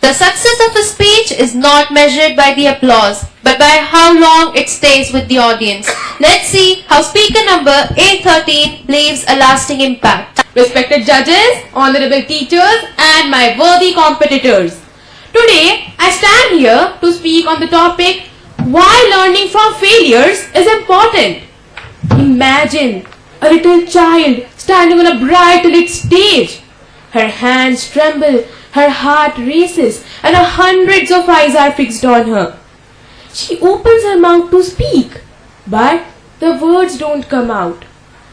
The success of a speech is not measured by the applause, but by how long it stays with the audience. Let's see how speaker number A13 leaves a lasting impact. Respected judges, honorable teachers and my worthy competitors. Today, I stand here to speak on the topic, why learning from failures is important. Imagine a little child standing on a bright lit stage. Her hands tremble, her heart races, and hundreds of eyes are fixed on her. She opens her mouth to speak, but the words don't come out.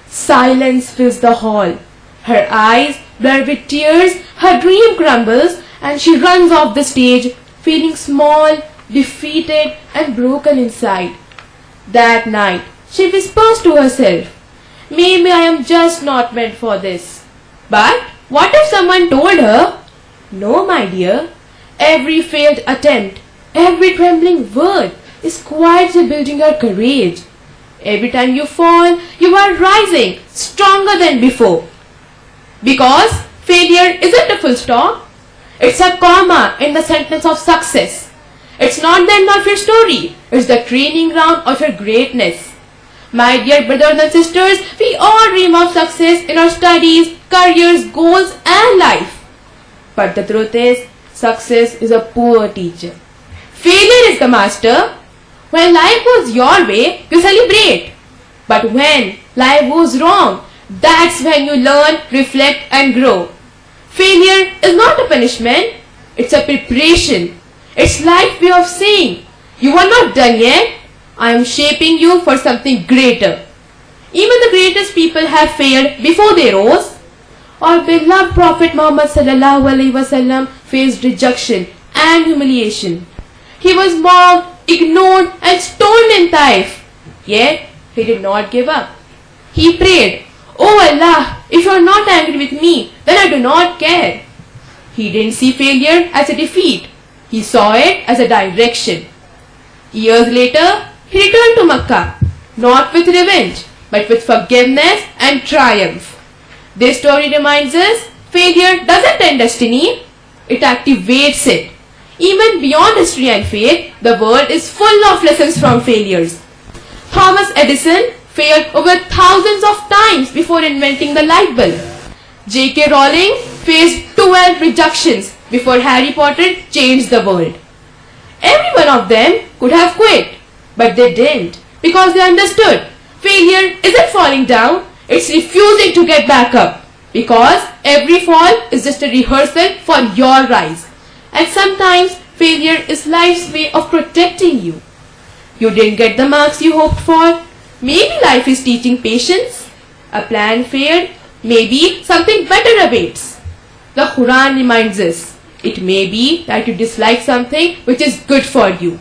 Silence fills the hall. Her eyes blur with tears, her dream crumbles, and she runs off the stage, feeling small, defeated, and broken inside. That night, she whispers to herself, maybe I am just not meant for this. But what if someone told her, no, my dear, every failed attempt, every trembling word is quietly building your courage. Every time you fall, you are rising stronger than before. Because failure isn't a full stop. It's a comma in the sentence of success. It's not the end of your story. It's the training ground of your greatness. My dear brothers and sisters, we all dream of success in our studies, careers, goals and life. But the truth is, success is a poor teacher. Failure is the master. When life goes your way, you celebrate. But when life goes wrong, that's when you learn, reflect and grow. Failure is not a punishment, it's a preparation. It's life's way of saying, you are not done yet, I am shaping you for something greater. Even the greatest people have failed before they rose. Our beloved Prophet Muhammad sallallahu alaihi wasallam faced rejection and humiliation. He was mocked, ignored and stoned in Taif. Yet, he did not give up. He prayed, oh Allah, if you are not angry with me, then I do not care. He didn't see failure as a defeat. He saw it as a direction. Years later, he returned to Makkah, not with revenge, but with forgiveness and triumph. This story reminds us, failure doesn't end destiny, it activates it. Even beyond history and fate, the world is full of lessons from failures. Thomas Edison failed over thousands of times before inventing the light bulb. J.K. Rowling faced 12 rejections before Harry Potter changed the world. Every one of them could have quit, but they didn't because they understood failure isn't falling down, it's refusing to get back up. Because every fall is just a rehearsal for your rise. And sometimes failure is life's way of protecting you. You didn't get the marks you hoped for. Maybe life is teaching patience. A plan failed. Maybe something better awaits. The Quran reminds us, it may be that you dislike something which is good for you.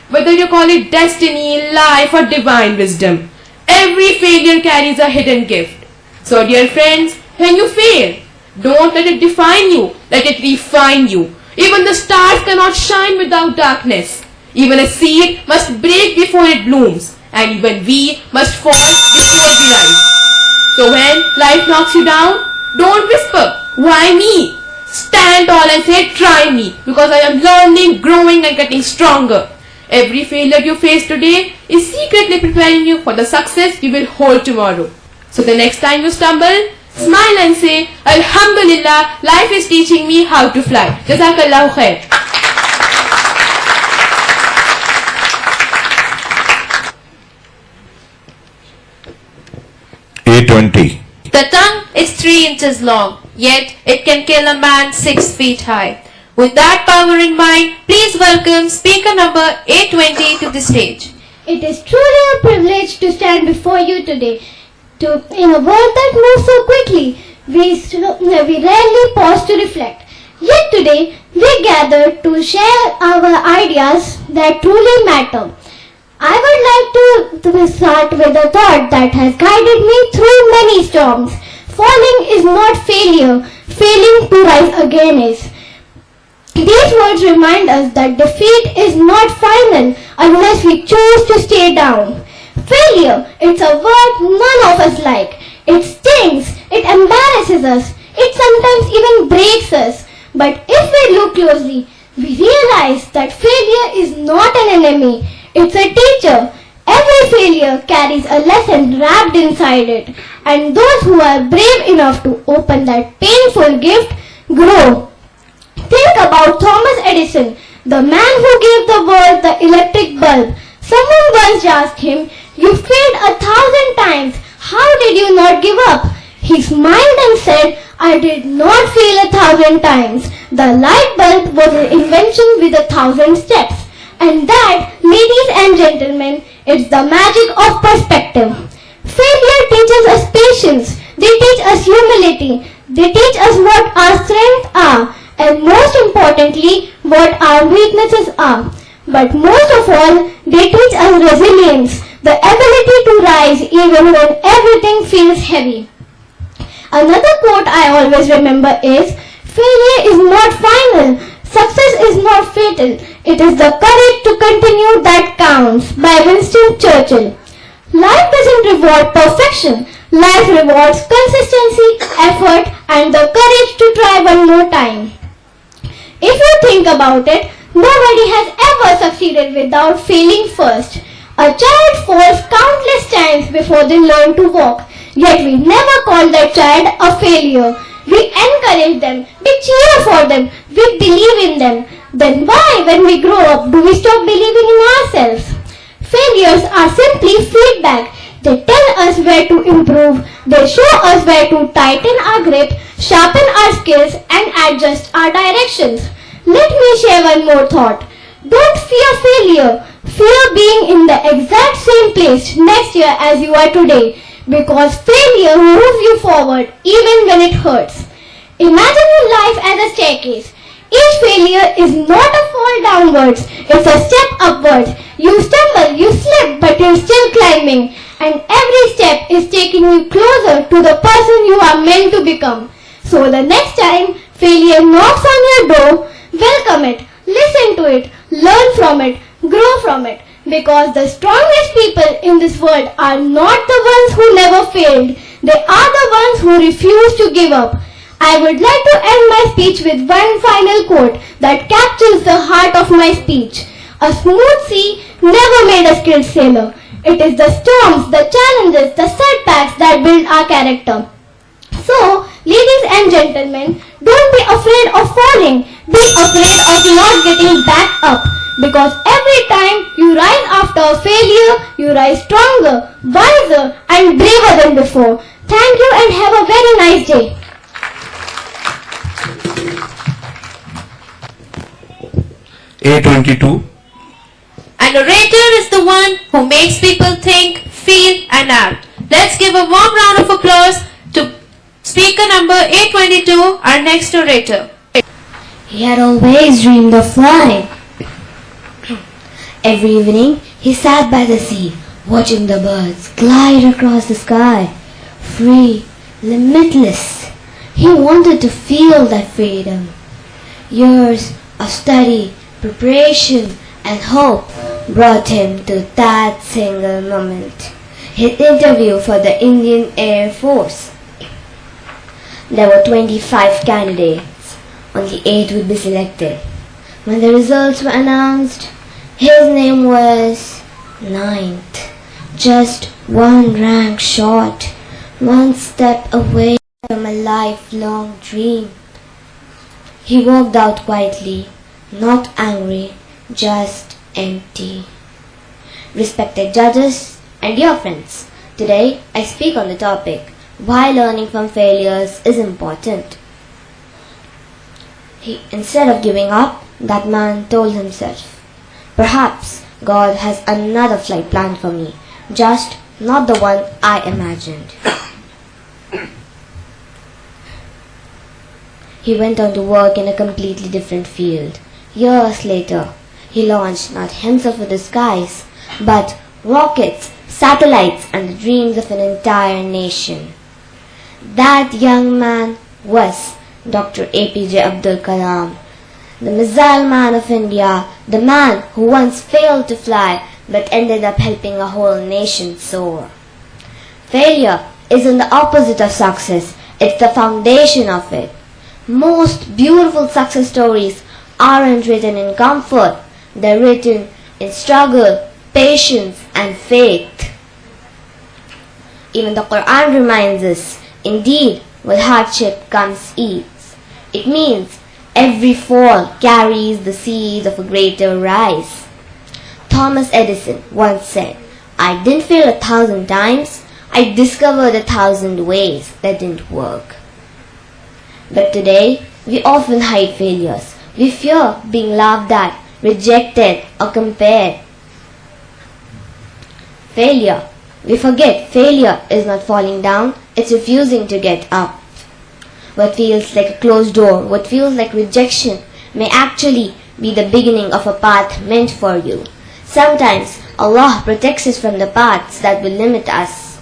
Whether you call it destiny, life or divine wisdom, every failure carries a hidden gift. So dear friends, when you fail, don't let it define you, let it refine you. Even the stars cannot shine without darkness. Even a seed must break before it blooms. and even we must fall before we rise. So when life knocks you down, don't whisper, why me? Stand tall and say, try me, because I am learning, growing and getting stronger. Every failure you face today is secretly preparing you for the success you will hold tomorrow. So the next time you stumble, smile and say, Alhamdulillah, life is teaching me how to fly. Jazakallahu khair. A20. The tongue is 3 inches long, yet it can kill a man 6 feet high. With that power in mind, please welcome speaker number 820 to the stage. It is truly a privilege to stand before you today. In a world that moves so quickly, we rarely pause to reflect. Yet today, we gather to share our ideas that truly matter. I would like to start with a thought that has guided me through many storms. Falling is not failure. Failing to rise again is. These words remind us that defeat is not final unless we choose to stay down. Failure, it's a word none of us like. It stings, it embarrasses us, it sometimes even breaks us. But if we look closely, we realize that failure is not an enemy, it's a teacher. Every failure carries a lesson wrapped inside it. And those who are brave enough to open that painful gift grow. Think about Thomas Edison, the man who gave the world the electric bulb. Someone once asked him, "You failed 1,000 times. How did you not give up?" He smiled and said, "I did not fail 1,000 times. The light bulb was an invention with 1,000 steps." And that, ladies and gentlemen, is the magic of perspective. Failure teaches us patience. They teach us humility. They teach us what our strengths are. And most importantly, what our weaknesses are. But most of all, they teach us resilience, the ability to rise even when everything feels heavy. Another quote I always remember is, "Failure is not final, success is not fatal, it is the courage to continue that counts," by Winston Churchill. Life doesn't reward perfection, life rewards consistency, effort, and the courage to try one more time. If you think about it, nobody has ever succeeded without failing first. A child falls countless times before they learn to walk, yet we never call that child a failure. We encourage them, we cheer for them, we believe in them. Then why, when we grow up, do we stop believing in ourselves? Failures are simply feedback. They tell us where to improve, they show us where to tighten our grip, sharpen our skills, and adjust our directions. Let me share one more thought. Don't fear failure. Fear being in the exact same place next year as you are today, because failure moves you forward even when it hurts. Imagine your life as a staircase. Each failure is not a fall downwards, it's a step upwards. You stumble, you slip, but you're still climbing. And every step is taking you closer to the person you are meant to become. So the next time failure knocks on your door, welcome it, listen to it, learn from it, grow from it. Because the strongest people in this world are not the ones who never failed. They are the ones who refuse to give up. I would like to end my speech with one final quote that captures the heart of my speech. A smooth sea never made a skilled sailor. It is the storms, the challenges, the setbacks that build our character. So, ladies and gentlemen, don't be afraid of falling. Be afraid of not getting back up. Because every time you rise after a failure, you rise stronger, wiser, and braver than before. Thank you and have a very nice day. A22. An orator is the one who makes people think, feel and act. Let's give a warm round of applause to speaker number 822, our next orator. He had always dreamed of flying. Every evening, he sat by the sea, watching the birds glide across the sky, free, limitless. He wanted to feel that freedom. Years of study, preparation, and hope brought him to that single moment, his interview for the Indian Air Force. There were 25 candidates. Only 8 would be selected. When the results were announced, his name was 9th, just one rank short, one step away from a lifelong dream. He walked out quietly, not angry, just empty. Respected judges and dear friends, today I speak on the topic, why learning from failures is important. Instead of giving up, that man told himself, perhaps God has another flight planned for me, just not the one I imagined. He went on to work in a completely different field. Years later, he launched not himself with the skies, but rockets, satellites, and the dreams of an entire nation. That young man was Dr. APJ Abdul Kalam, the missile man of India, the man who once failed to fly but ended up helping a whole nation soar. Failure isn't the opposite of success, it's the foundation of it. Most beautiful success stories aren't written in comfort, they're written in struggle, patience, and faith. Even the Quran reminds us, indeed, with hardship comes ease. It means every fall carries the seeds of a greater rise. Thomas Edison once said, I didn't fail 1,000 times, I discovered 1,000 ways that didn't work. But today, we often hide failures. We fear being laughed at, rejected, or compared. Failure. We forget failure is not falling down, it's refusing to get up. What feels like a closed door, what feels like rejection, may actually be the beginning of a path meant for you. Sometimes Allah protects us from the paths that will limit us.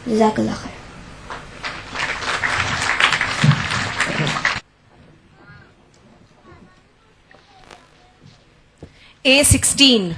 Jazakallah khair. A16.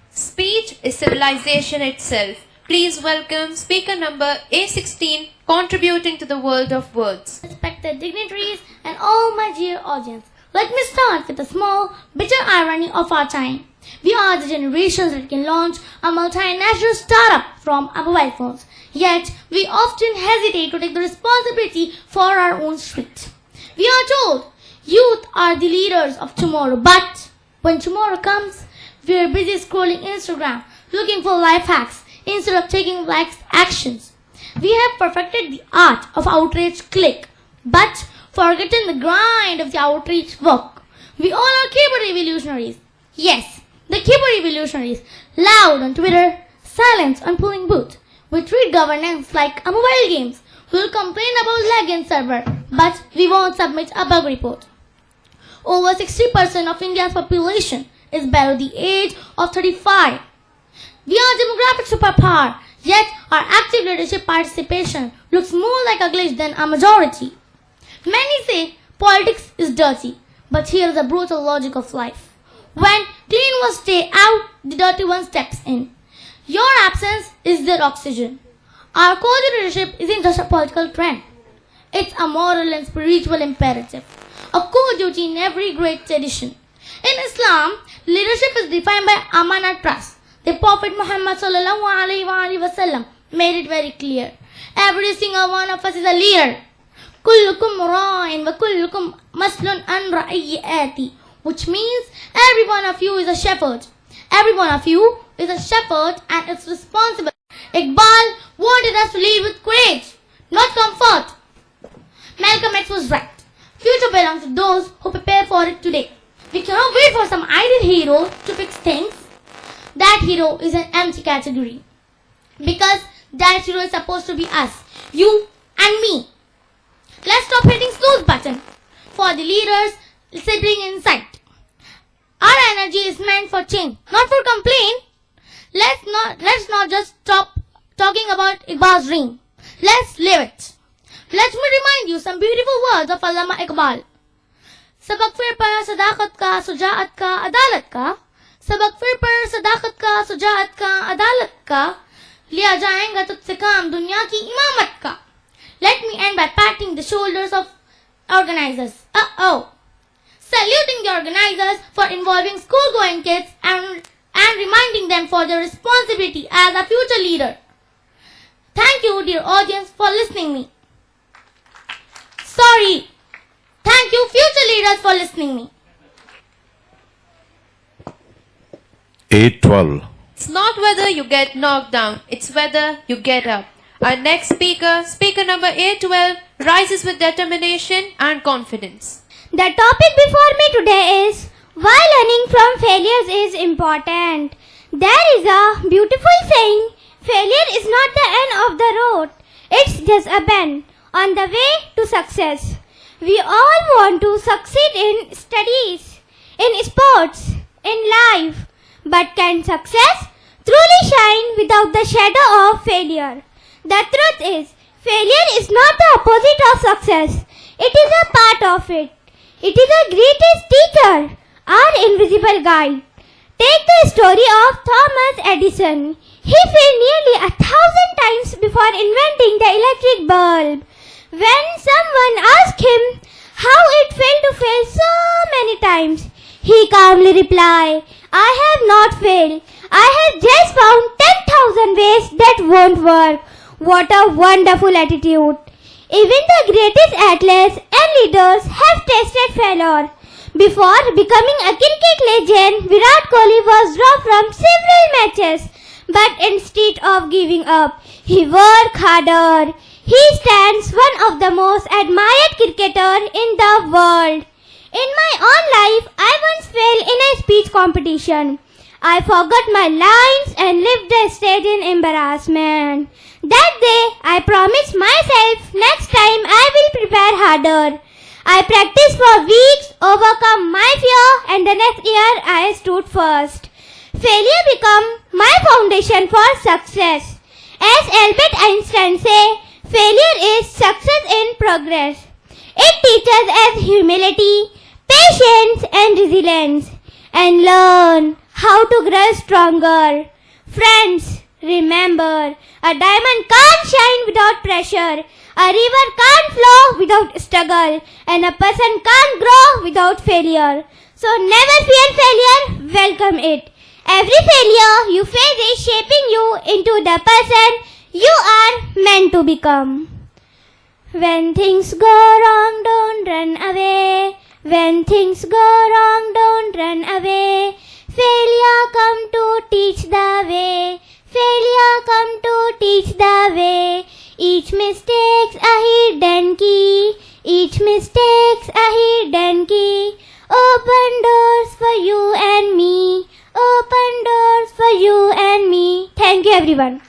Speech is civilization itself. Please welcome speaker number A16, contributing to the world of words. Respected dignitaries and all my dear audience, let me start with a small, bitter irony of our time. We are the generations that can launch a multinational startup from our mobile phones. Yet, we often hesitate to take the responsibility for our own street. We are told youth are the leaders of tomorrow, but when tomorrow comes, we are busy scrolling Instagram, looking for life hacks instead of taking life actions. We have perfected the art of outrage click, but forgotten the grind of the outreach work. We all are keyboard revolutionaries. Yes, the keyboard revolutionaries, loud on Twitter, silent on polling booth. We treat governance like a mobile games. We will complain about lag in server, but we won't submit a bug report. Over 60% of India's population is below the age of 35. We are demographic superpower, yet our active leadership participation looks more like a glitch than a majority. Many say politics is dirty, but here is the brutal logic of life. When clean ones stay out, the dirty one steps in. Your absence is their oxygen. Our co-leadership isn't just a political trend. It's a moral and spiritual imperative, a core duty in every great tradition. In Islam, leadership is defined by Amanat Trust. The Prophet Muhammad ﷺ made it very clear. Every single one of us is a leader. كلكم راع وكلكم مسؤول عن رعيته, which means every one of you is a shepherd. Every one of you is a shepherd and it's responsible. Iqbal wanted us to lead with courage, not comfort. Malcolm X was right. Future belongs to those who prepare for it today. We cannot wait for some ideal hero to fix things. That hero is an empty category. Because that hero is supposed to be us, you and me. Let's stop hitting snooze button for the leaders sitting in sight. Our energy is meant for change, not for complaint. Let's not just stop talking about Iqbal's dream. Let's live it. Let me remind you some beautiful words of Allama Iqbal. सबक फिर पर सदाकत का सुजाअत का अदालत का, सबक फिर पर सदाकत का सुजाअत का अदालत का, लिया जाएगा तुझसे काम दुनिया की इमामत का. Let me end by patting the shoulders of organizers. Saluting the organizers for involving school-going kids and reminding them for their responsibility as a future leader. Thank you, dear audience, for listening me. Sorry. Thank you, future leaders, for listening me. 812. It's not whether you get knocked down, it's whether you get up. Our next speaker, speaker number 812, rises with determination and confidence. The topic before me today is why learning from failures is important. There is a beautiful saying, failure is not the end of the road, it's just a bend on the way to success. We all want to succeed in studies, in sports, in life, but can success truly shine without the shadow of failure? The truth is, failure is not the opposite of success. It is a part of it. It is the greatest teacher, our invisible guide. Take the story of Thomas Edison. He failed nearly 1,000 times before inventing the electric bulb. When someone asked him how it felt to fail so many times, he calmly replied, I have not failed. I have just found 10,000 ways that won't work. What a wonderful attitude. Even the greatest athletes and leaders have tasted failure. Before becoming a cricket legend, Virat Kohli was dropped from several matches. But instead of giving up, he worked harder. He stands one of the most admired cricketers in the world. In my own life, I once failed in a speech competition. I forgot my lines and left the stage in embarrassment. That day, I promised myself next time I will prepare harder. I practiced for weeks, overcome my fear, and the next year I stood first. Failure became my foundation for success. As Albert Einstein said, failure is success in progress. It teaches us humility, patience, and resilience, and learn how to grow stronger. Friends, remember, a diamond can't shine without pressure, a river can't flow without struggle, and a person can't grow without failure. So never fear failure, welcome it. Every failure you face is shaping you into the person you are meant to become. When things go wrong, don't run away. When things go wrong, don't run away. Failure come to teach the way. Failure come to teach the way. Each mistake's a hidden key. Each mistake's a hidden key. Open doors for you and me. Open doors for you and me. Thank you, everyone.